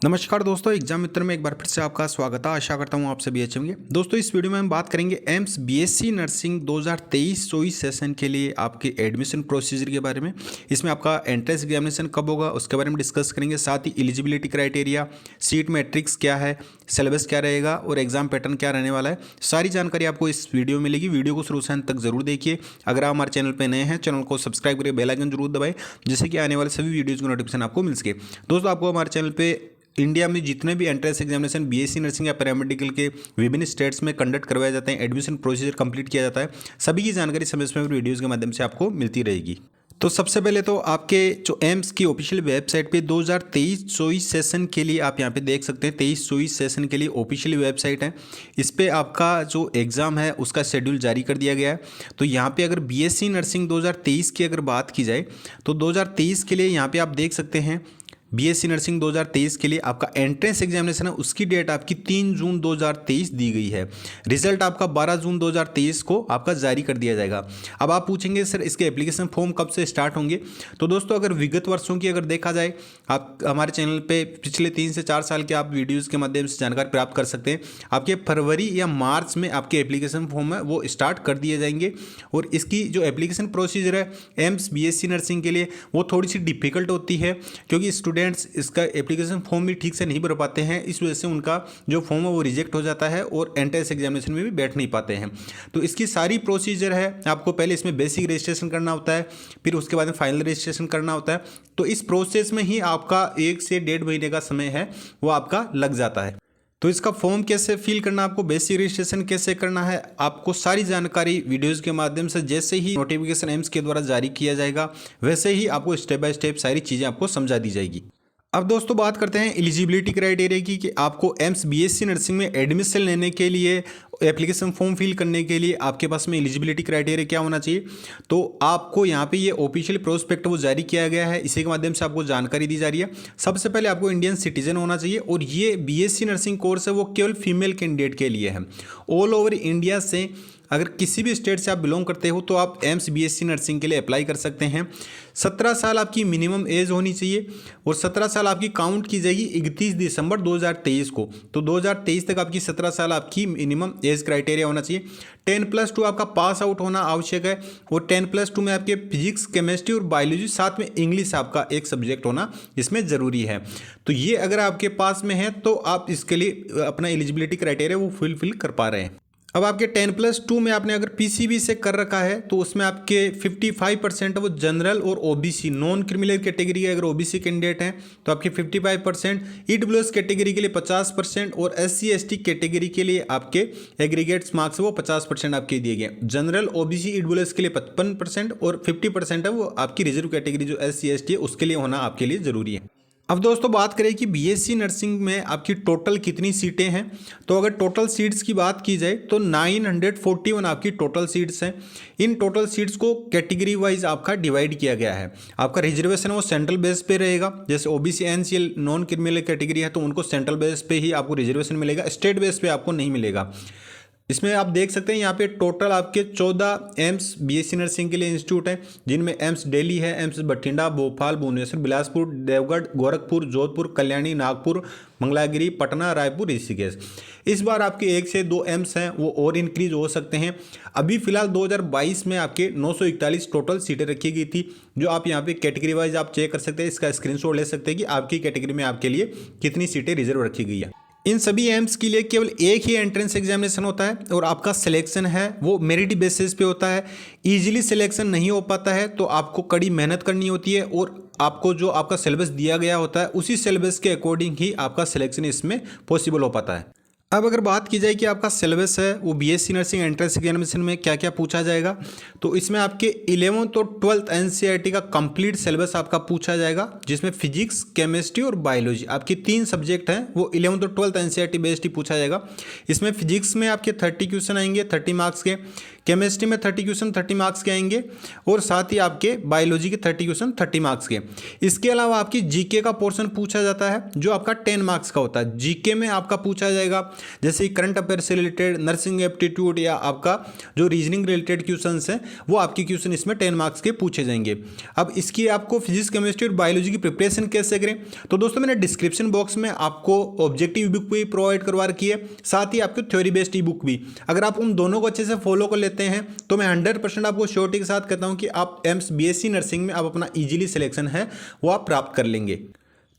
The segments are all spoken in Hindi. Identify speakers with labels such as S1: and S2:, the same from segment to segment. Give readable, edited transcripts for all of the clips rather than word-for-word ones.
S1: नमस्कार दोस्तों, एग्जाम मित्र में एक बार फिर से आपका स्वागत है। आशा करता हूँ आप सभी अच्छे होंगे। दोस्तों, इस वीडियो में हम बात करेंगे एम्स बीएससी नर्सिंग 2023-24 सेशन के लिए आपके एडमिशन प्रोसीजर के बारे में। इसमें आपका एंट्रेंस एग्जामिनेशन कब होगा उसके बारे में डिस्कस करेंगे। साथ ही एलिजिबिलिटी क्राइटेरिया, सीट मैट्रिक्स क्या है, सिलेबस क्या रहेगा और एग्जाम पैटर्न क्या रहने वाला है, सारी जानकारी आपको इस वीडियो में मिलेगी। वीडियो को शुरू से अंत तक जरूर देखिए। अगर आप हमारे चैनल पर नए हैं, चैनल को सब्सक्राइब करके बेल आइकन जरूर दबाएं, जिससे कि आने वाले सभी वीडियोज़ की नोटिफिकेशन आपको मिल सके। दोस्तों, आपको हमारे चैनल पर इंडिया में जितने भी एंट्रेंस एग्जामिनेशन बीएससी नर्सिंग या पैरामेडिकल के विभिन्न स्टेट्स में कंडक्ट करवाए जाते हैं, एडमिशन प्रोसीजर कंप्लीट किया जाता है, सभी की जानकारी समय समय पर वीडियोज़ के माध्यम से आपको मिलती रहेगी। तो सबसे पहले तो आपके जो एम्स की ऑफिशियल वेबसाइट पे 2023-24 सेशन के लिए आप यहाँ पे देख सकते हैं। 23-24 सेशन के लिए ऑफिशियल वेबसाइट है। इस पर आपका जो एग्ज़ाम है उसका शेड्यूल जारी कर दिया गया है। तो यहाँ पे अगर बीएससी नर्सिंग 2023 की अगर बात की जाए तो 2023 के लिए यहाँ पे आप देख सकते हैं बीएससी नर्सिंग 2023 के लिए आपका एंट्रेंस एग्जामिनेशन है, उसकी डेट आपकी 3 जून 2023 दी गई है। रिजल्ट आपका 12 जून 2023 को आपका जारी कर दिया जाएगा। अब आप पूछेंगे सर इसके एप्लीकेशन फॉर्म कब से स्टार्ट होंगे। तो दोस्तों, अगर विगत वर्षों की अगर देखा जाए, आप हमारे चैनल पे पिछले 3 से 4 साल के आप वीडियोज़ के माध्यम से जानकारी प्राप्त कर सकते हैं। आपके फरवरी या मार्च में आपके एप्लीकेशन फॉर्म है वो स्टार्ट कर दिए जाएंगे। और इसकी जो एप्लीकेशन प्रोसीजर है एम्स बीएससी नर्सिंग के लिए वो थोड़ी सी डिफिकल्ट होती है, क्योंकि स्टूडेंट्स इसका एप्लीकेशन फॉर्म भी ठीक से नहीं भर पाते हैं। इस वजह से उनका जो फॉर्म है वो रिजेक्ट हो जाता है और एंट्रेंस एग्जामिनेशन में भी बैठ नहीं पाते हैं। तो इसकी सारी प्रोसीजर है, आपको पहले इसमें बेसिक रजिस्ट्रेशन करना होता है, फिर उसके बाद में फाइनल रजिस्ट्रेशन करना होता है। तो इस प्रोसेस में ही आपका 1 से 1.5 महीने का समय है वो आपका लग जाता है। तो इसका फॉर्म कैसे फिल करना, आपको बेसिक रजिस्ट्रेशन कैसे करना है, आपको सारी जानकारी वीडियोज़ के माध्यम से जैसे ही नोटिफिकेशन एम्स के द्वारा जारी किया जाएगा वैसे ही आपको स्टेप बाय स्टेप सारी चीज़ें आपको समझा दी जाएगी। अब दोस्तों, बात करते हैं एलिजिबिलिटी क्राइटेरिया की कि आपको एम्स बीएससी नर्सिंग में एडमिशन लेने के लिए, एप्लीकेशन फॉर्म फिल करने के लिए आपके पास में एलिजिबिलिटी क्राइटेरिया क्या होना चाहिए। तो आपको यहाँ पे ये ऑफिशियल प्रोस्पेक्ट वो जारी किया गया है, इसी के माध्यम से आपको जानकारी दी जा रही है। सबसे पहले आपको इंडियन सिटीजन होना चाहिए और ये बीएससी नर्सिंग कोर्स है वो केवल फीमेल कैंडिडेट के लिए है। ऑल ओवर इंडिया से अगर किसी भी स्टेट से आप बिलोंग करते हो तो आप एम्स बीएससी नर्सिंग के लिए अप्लाई कर सकते हैं। 17 साल आपकी मिनिमम एज होनी चाहिए और 17 साल आपकी काउंट की जाएगी 31 दिसंबर 2023 को। तो 2023 तक आपकी 17 साल आपकी मिनिमम एज क्राइटेरिया होना चाहिए। 10+2 आपका पास आउट होना आवश्यक है और 10+2 में आपके फिजिक्स, केमिस्ट्री और बायोलॉजी, साथ में इंग्लिश आपका एक सब्जेक्ट होना इसमें ज़रूरी है। तो ये अगर आपके पास में है तो आप इसके लिए अपना एलिजिबिलिटी क्राइटेरिया वो फुलफिल कर पा रहे हैं। अब आपके 10+2 में आपने अगर पीसीबी से कर रखा है तो उसमें आपके 55% है वो जनरल और ओबीसी नॉन क्रिमिनल कैटेगरी के अगर ओबीसी कैंडिडेट हैं तो आपके 55%, ईडब्ल्यूएस कैटेगरी के लिए 50% और एससी एसटी कैटेगरी के लिए आपके एग्रीगेट्स मार्क्स वो 50% आपके दिए गए। जनरल, ओबीसी, ईडब्ल्यूएस के लिए 55% और 50% है वो आपकी रिजर्व कैटेगरी जो एससी एसटी है उसके लिए होना आपके लिए ज़रूरी है। अब दोस्तों, बात करें कि बीएससी नर्सिंग में आपकी टोटल कितनी सीटें हैं। तो अगर टोटल सीट्स की बात की जाए तो 941 आपकी टोटल सीट्स हैं। इन टोटल सीट्स को कैटेगरी वाइज आपका डिवाइड किया गया है। आपका रिजर्वेशन वो सेंट्रल बेस पे रहेगा। जैसे OBC, NCL non criminal category है तो उनको सेंट्रल बेस पे ही आपको रिजर्वेशन मिलेगा, स्टेट बेस पे आपको नहीं मिलेगा। इसमें आप देख सकते हैं यहाँ पे टोटल आपके 14 एम्स बीएससी नर्सिंग के लिए इंस्टीट्यूट हैं, जिनमें एम्स दिल्ली है, एम्स बठिंडा, भोपाल, भुवनेश्वर, बिलासपुर, देवगढ़, गोरखपुर, जोधपुर, कल्याणी, नागपुर, मंगलागिरी, पटना, रायपुर, ऋषिकेश। इस बार आपके 1 से 2 एम्स हैं वो और इंक्रीज हो सकते हैं। अभी फिलहाल 2022 में आपके 941 टोटल सीटें रखी गई थी, जो आप यहाँ पे कैटेगरी वाइज आप चेक कर सकते हैं। इसका स्क्रीनशॉट ले सकते हैं कि आपकी कैटेगरी में आपके लिए कितनी सीटें रिजर्व रखी गई है। इन सभी एम्स के लिए केवल एक ही एंट्रेंस एग्जामिनेशन होता है और आपका सिलेक्शन है वो मेरिट बेसिस पे होता है। इजीली सिलेक्शन नहीं हो पाता है तो आपको कड़ी मेहनत करनी होती है और आपको जो आपका सिलेबस दिया गया होता है उसी सिलेबस के अकॉर्डिंग ही आपका सिलेक्शन इसमें पॉसिबल हो पाता है। अब अगर बात की जाए कि आपका सिलेबस है वो बीएससी नर्सिंग एंट्रेंस एग्जामिनेशन में क्या क्या पूछा जाएगा, तो इसमें आपके 11th और 12th एनसीईआरटी का कंप्लीट सिलेबस आपका पूछा जाएगा, जिसमें फिजिक्स, केमिस्ट्री और बायोलॉजी आपकी 3 सब्जेक्ट हैं वो 11th और 12th एनसीईआरटी बेस्ड ही पूछा जाएगा। इसमें फिजिक्स में आपके 30 क्वेश्चन आएंगे 30 मार्क्स के, केमिस्ट्री में 30 क्वेश्चन 30 मार्क्स के आएंगे और साथ ही आपके बायोलॉजी के 30 क्वेश्चन 30 मार्क्स के। इसके अलावा आपकी जीके का पोर्शन पूछा जाता है जो आपका 10 मार्क्स का होता है। जीके में आपका पूछा जाएगा जैसे करंट अफेयर से रिलेटेड, नर्सिंग एप्टीट्यूड या आपका जो रीजनिंग रिलेटेड क्वेश्चन हैं वो आपके क्वेश्चन इसमें 10 मार्क्स के पूछे जाएंगे। अब इसकी आपको फिजिक्स, केमिस्ट्री और बायोलॉजी की प्रिपरेशन कैसे करें, तो दोस्तों मैंने डिस्क्रिप्शन बॉक्स में आपको ऑब्जेक्टिव बुक भी प्रोवाइड करवा रखी है, साथ ही आपको थ्योरी बेस्ड ई बुक भी। अगर आप उन दोनों को अच्छे से फॉलो कर लेते हैं तो मैं 100% आपको श्योरिटी के साथ कहता हूं कि आप एम्स बीएससी नर्सिंग में आप अपना इजीली सिलेक्शन है वो आप प्राप्त कर लेंगे।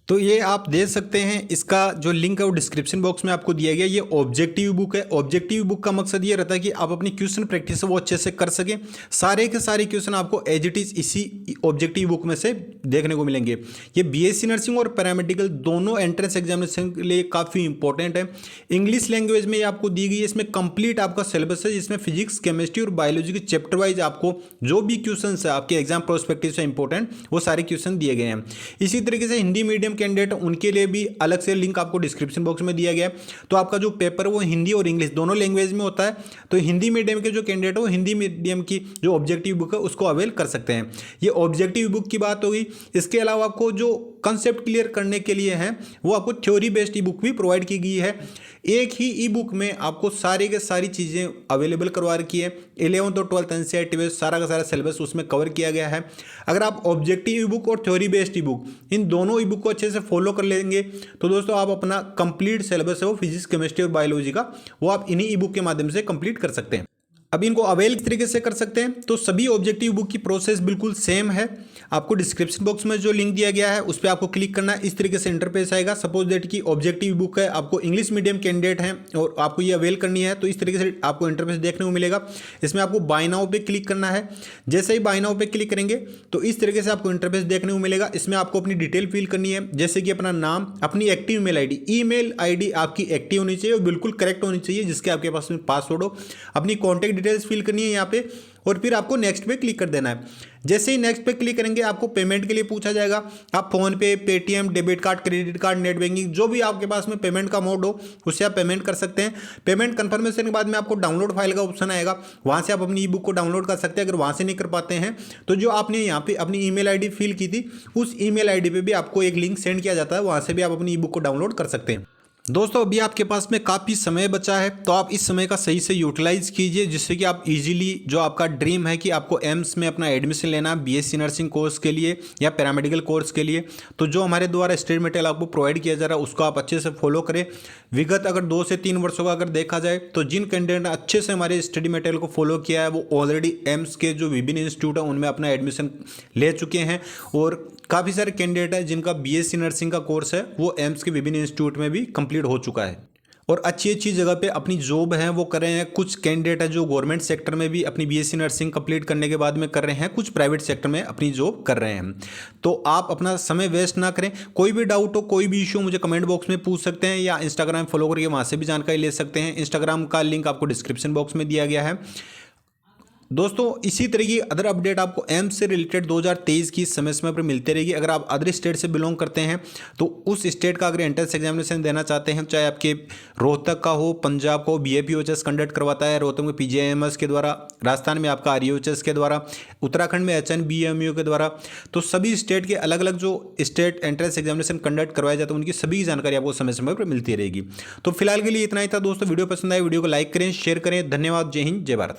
S1: तो ये आप देख सकते हैं, इसका जो लिंक है वो डिस्क्रिप्शन बॉक्स में आपको दिया गया। ये ऑब्जेक्टिव बुक है। ऑब्जेक्टिव बुक का मकसद ये रहता है कि आप अपनी क्वेश्चन प्रैक्टिस वो अच्छे से कर सकें। सारे के सारे क्वेश्चन आपको एज इट इज इसी ऑब्जेक्टिव बुक में से देखने को मिलेंगे। ये बीएससी नर्सिंग और पैरामेडिकल दोनों एंट्रेंस एग्जामिनेशन के लिए काफ़ी इंपॉर्टेंट है। इंग्लिश लैंग्वेज में ये आपको दी गई है। इसमें कंप्लीट आपका सिलेबस है जिसमें फिजिक्स, केमिस्ट्री और बायोलॉजी के चैप्टर वाइज आपको जो भी क्वेश्चन है आपके एग्जाम प्रोस्पेक्टिव से इंपॉर्टेंट वो सारे क्वेश्चन दिए गए हैं। इसी तरीके से हिंदी मीडियम कैंडिडेट उनके लिए भी अलग से लिंक आपको डिस्क्रिप्शन बॉक्स में दिया गया है। तो आपका जो पेपर वो हिंदी और इंग्लिश दोनों लैंग्वेज में होता है। तो हिंदी मीडियम के जो कैंडिडेट है वो हिंदी मीडियम की जो ऑब्जेक्टिव बुक है उसको अवेल कर सकते हैं। ये ऑब्जेक्टिव बुक की बात होगी। इसके अलावा आपको जो कंसेप्ट क्लियर करने के लिए है वो आपको थ्योरी बेस्ड ई बुक भी प्रोवाइड की गई है। एक ही ई बुक में आपको सारी के सारी चीज़ें अवेलेबल करवा रखी है। 11th और 12th एनसीईआरटी में सारा का सारा सिलेबस उसमें कवर किया गया है। अगर आप ऑब्जेक्टिव ई बुक और theory based E book in दोनों ई बुक को अच्छे से फॉलो कर लेंगे तो दोस्तों आप अपना कंप्लीट सिलेबस है वो फिजिक्स, केमिस्ट्री और बायोलॉजी का वो आप इन्हीं ई बुक के माध्यम से कंप्लीट कर सकते हैं। अब इनको अवेल किस तरीके से कर सकते हैं, तो सभी ऑब्जेक्टिव बुक की प्रोसेस बिल्कुल सेम है। आपको डिस्क्रिप्शन बॉक्स में जो लिंक दिया गया है उस पर आपको क्लिक करना है। इस तरीके से इंटरफेस आएगा। सपोज दैट की ऑब्जेक्टिव बुक है, आपको इंग्लिश मीडियम कैंडिडेट हैं और आपको ये अवेल करनी है तो इस तरीके से आपको इंटरफेस देखने को मिलेगा। इसमें आपको बाय नाउ पे क्लिक करना है। जैसे ही बाय नाउ पे क्लिक करेंगे तो इस तरीके से आपको इंटरफेस देखने को मिलेगा। इसमें आपको अपनी डिटेल फिल करनी है, जैसे कि अपना नाम, अपनी एक्टिव ईमेल आईडी आपकी एक्टिव होनी चाहिए और बिल्कुल करेक्ट होनी चाहिए, जिसके आपके पास में पासवर्ड हो। अपनी कॉन्टैक्ट डिटेल्स फिल करनी है यहाँ पे और फिर आपको नेक्स्ट पे क्लिक कर देना है। जैसे ही नेक्स्ट पे क्लिक करेंगे आपको पेमेंट के लिए पूछा जाएगा। आप फोन पे, Paytm, debit card, credit card, net banking जो भी आपके पास में पेमेंट का मोड हो उससे आप पेमेंट कर सकते हैं। पेमेंट कंफर्मेशन के बाद में आपको डाउनलोड फाइल का ऑप्शन आएगा, वहाँ से आप अपनी ई बुक को डाउनलोड कर सकते हैं। अगर वहाँ से नहीं कर पाते हैं तो जो आपने यहाँ पे अपनी ईमेल आईडी फिल की थी उस ईमेल आईडी पे भी आपको एक लिंक सेंड किया जाता है, वहाँ से भी आप अपनी ई बुक को डाउनलोड कर सकते हैं। दोस्तों अभी आपके पास में काफ़ी समय बचा है तो आप इस समय का सही से यूटिलाइज कीजिए, जिससे कि आप इजीली जो आपका ड्रीम है कि आपको एम्स में अपना एडमिशन लेना है बीएससी नर्सिंग कोर्स के लिए या पैरामेडिकल कोर्स के लिए, तो जो हमारे द्वारा स्टडी मटेरियल आपको प्रोवाइड किया जा रहा है उसको आप अच्छे से फॉलो करें। विगत अगर 2 से 3 वर्षों का अगर देखा जाए तो जिन कैंडिडेट ने अच्छे से हमारे स्टडी मटेरियल को फॉलो किया है वो ऑलरेडी एम्स के जो विभिन्न इंस्टीट्यूट है उनमें अपना एडमिशन ले चुके हैं और काफ़ी सारे कैंडिडेट हैं जिनका बीएससी नर्सिंग का कोर्स है वो एम्स के विभिन्न इंस्टीट्यूट में भी कंप्लीट हो चुका है और अच्छी अच्छी जगह पे अपनी जॉब है वो कर रहे हैं। कुछ कैंडिडेट है जो गवर्नमेंट सेक्टर में भी अपनी बीएससी नर्सिंग कंप्लीट करने के बाद में कर रहे हैं, कुछ प्राइवेट सेक्टर में अपनी जॉब कर रहे हैं। तो आप अपना समय वेस्ट ना करें। कोई भी डाउट हो, कोई भी इशू मुझे कमेंट बॉक्स में पूछ सकते हैं या इंस्टाग्राम फॉलो करके वहाँ से भी जानकारी ले सकते हैं। इंस्टाग्राम का लिंक आपको डिस्क्रिप्शन बॉक्स में दिया गया है। दोस्तों इसी तरह की अदर अपडेट आपको एम्स से रिलेटेड 2023 की समय समय पर मिलते रहेगी। अगर आप अदर स्टेट से बिलोंग करते हैं तो उस स्टेट का अगर एंट्रेंस एग्जामिनेशन देना चाहते हैं, चाहे आपके रोहतक का हो, पंजाब का हो, बीएपीओएचएस कंडक्ट करवाता है रोहतक में पीजीआईएमएस के द्वारा, राजस्थान में आपका आरईओएचएस के द्वारा, उत्तराखंड में एचएनबीएमयू के द्वारा। तो सभी स्टेट के अलग अलग जो स्टेट एंट्रेंस एग्जामिनेशन कंडक्ट करवाए जाते हैं उनकी सभी जानकारी आपको समय समय पर मिलती रहेगी। तो फिलहाल के लिए इतना ही था दोस्तों। वीडियो पसंद आए वीडियो को लाइक करें, शेयर करें। धन्यवाद। जय हिंद, जय भारत।